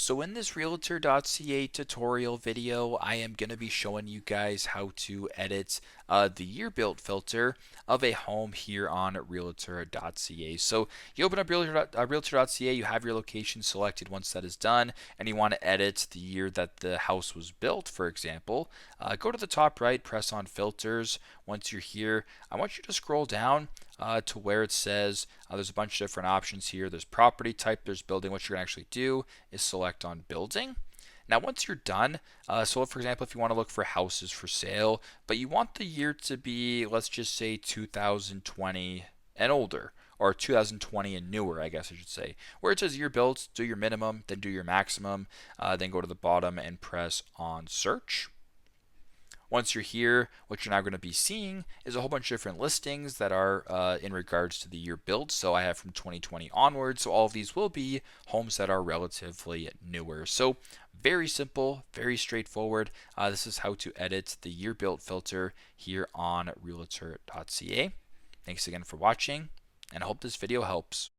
So in this Realtor.ca tutorial video, I am going to be showing you guys how to edit the year built filter of a home here on Realtor.ca. So you open up Realtor.ca, you have your location selected once that is done, and you want to edit the year that the house was built, for example. Go to the top right, press on filters. Once you're here, I want you to scroll down to where it says there's a bunch of different options here. There's property type, there's building. What you're going to actually do is select on building. Now, once you're done, so for example, if you want to look for houses for sale, but you want the year to be, let's just say 2020 and older, or 2020 and newer, I guess I should say. Where it says year built, do your minimum, then do your maximum, then go to the bottom and press on search. Once you're here, what you're now going to be seeing is a whole bunch of different listings that are in regards to the year built. So I have from 2020 onwards. So all of these will be homes that are relatively newer. So very simple, very straightforward. This is how to edit the year built filter here on Realtor.ca. Thanks again for watching, and I hope this video helps.